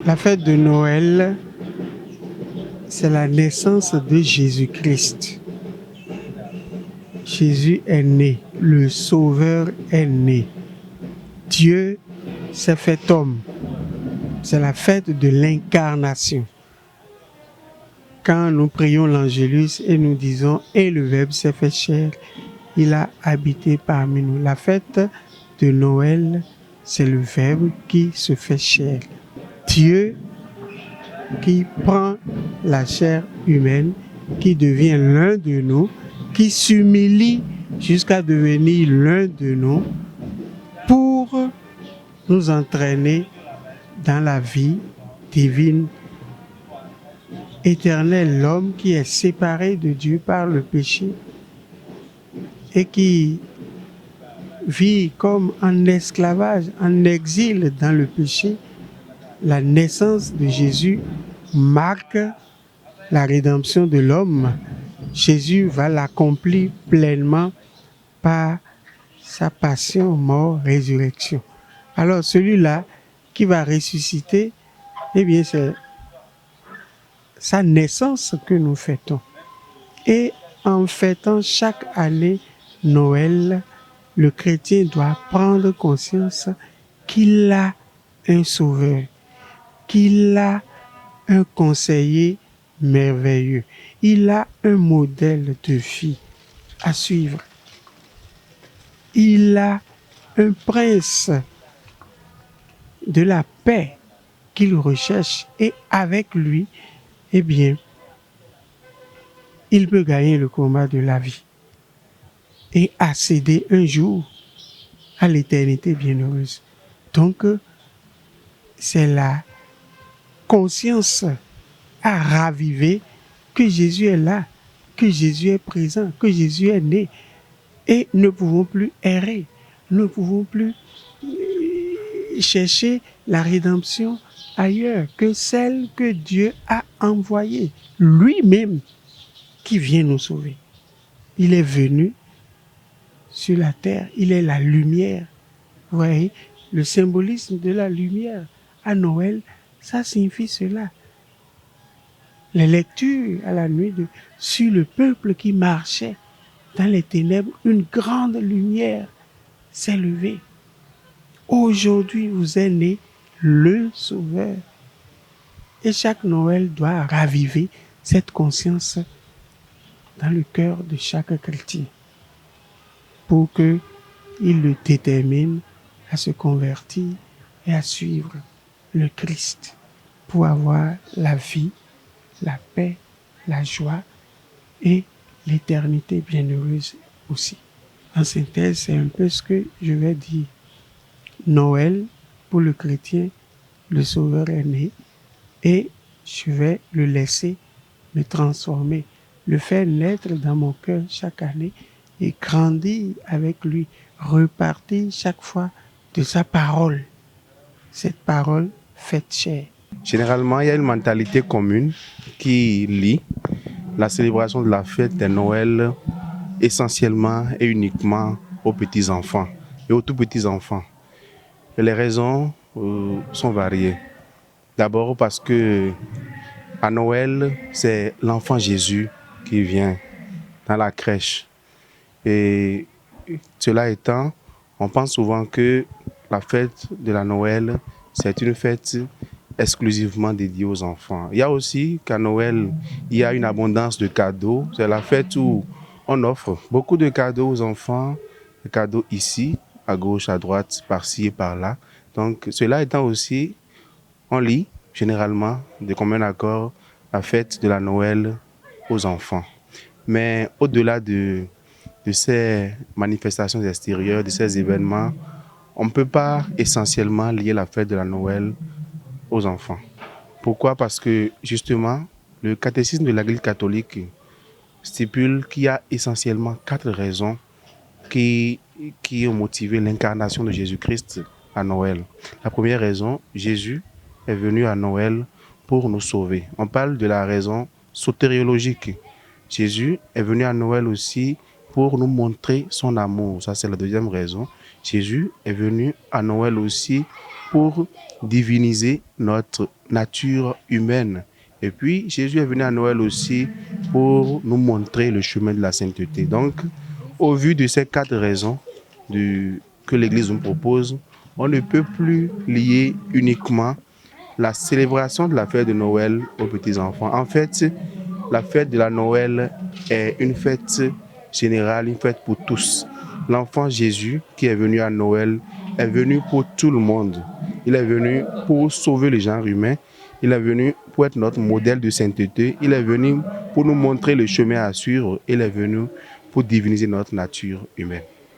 La fête de Noël, c'est la naissance de Jésus-Christ. Jésus est né, le Sauveur est né. Dieu s'est fait homme. C'est la fête de l'incarnation. Quand nous prions l'Angélus et nous disons « Et le Verbe s'est fait chair, il a habité parmi nous ». La fête de Noël, c'est le Verbe qui se fait chair. Dieu qui prend la chair humaine, qui devient l'un de nous, qui s'humilie jusqu'à devenir l'un de nous pour nous entraîner dans la vie divine éternelle. L'homme qui est séparé de Dieu par le péché et qui vit comme en esclavage, en exil dans le péché, la naissance de Jésus marque la rédemption de l'homme. Jésus va l'accomplir pleinement par sa passion, mort, résurrection. Alors celui-là qui va ressusciter, eh bien c'est sa naissance que nous fêtons. Et en fêtant chaque année Noël, le chrétien doit prendre conscience qu'il a un sauveur, qu'il a un conseiller merveilleux. Il a un modèle de vie à suivre. Il a un prince de la paix qu'il recherche et avec lui, eh bien, il peut gagner le combat de la vie et accéder un jour à l'éternité bienheureuse. Donc, c'est la conscience à raviver que Jésus est là, que Jésus est présent, que Jésus est né. Et ne pouvons plus errer, ne pouvons plus chercher la rédemption ailleurs que celle que Dieu a envoyée, lui-même qui vient nous sauver. Il est venu sur la terre, il est la lumière. Vous voyez, le symbolisme de la lumière à Noël, ça signifie cela. Les lectures à la nuit sur le peuple qui marchait dans les ténèbres, une grande lumière s'est levée. Aujourd'hui, vous êtes né le Sauveur. Et chaque Noël doit raviver cette conscience dans le cœur de chaque chrétien pour qu'il le détermine à se convertir et à suivre le Christ pour avoir la vie, la paix, la joie et l'éternité bienheureuse aussi. En synthèse, c'est un peu ce que je vais dire. Noël, pour le chrétien, le Sauveur est né et je vais le laisser me transformer, le faire naître dans mon cœur chaque année et grandir avec lui, repartir chaque fois de sa parole. Cette parole faite chair. Généralement, il y a une mentalité commune qui lie la célébration de la fête de Noël essentiellement et uniquement aux petits-enfants et aux tout-petits-enfants. Et les raisons sont variées. D'abord parce que à Noël, c'est l'enfant Jésus qui vient dans la crèche. Et cela étant, on pense souvent que la fête de la Noël, c'est une fête exclusivement dédiée aux enfants. Il y a aussi qu'à Noël, il y a une abondance de cadeaux. C'est la fête où on offre beaucoup de cadeaux aux enfants, des cadeaux ici, à gauche, à droite, par-ci et par-là. Donc, cela étant aussi, on lit généralement de commun accord la fête de la Noël aux enfants. Mais au-delà de ces manifestations extérieures, de ces événements, on ne peut pas essentiellement lier la fête de la Noël aux enfants. Pourquoi? Parce que justement, le catéchisme de l'Église catholique stipule qu'il y a essentiellement 4 raisons qui ont motivé l'incarnation de Jésus-Christ à Noël. La première raison, Jésus est venu à Noël pour nous sauver. On parle de la raison sotériologique. Jésus est venu à Noël aussi pour nous montrer son amour. Ça, c'est la deuxième raison. Jésus est venu à Noël aussi pour diviniser notre nature humaine. Et puis, Jésus est venu à Noël aussi pour nous montrer le chemin de la sainteté. Donc, au vu de ces 4 raisons que l'Église nous propose, on ne peut plus lier uniquement la célébration de la fête de Noël aux petits-enfants. En fait, la fête de la Noël est une fête générale, une fête pour tous. L'enfant Jésus qui est venu à Noël est venu pour tout le monde. Il est venu pour sauver le genre humain. Il est venu pour être notre modèle de sainteté. Il est venu pour nous montrer le chemin à suivre. Il est venu pour diviniser notre nature humaine.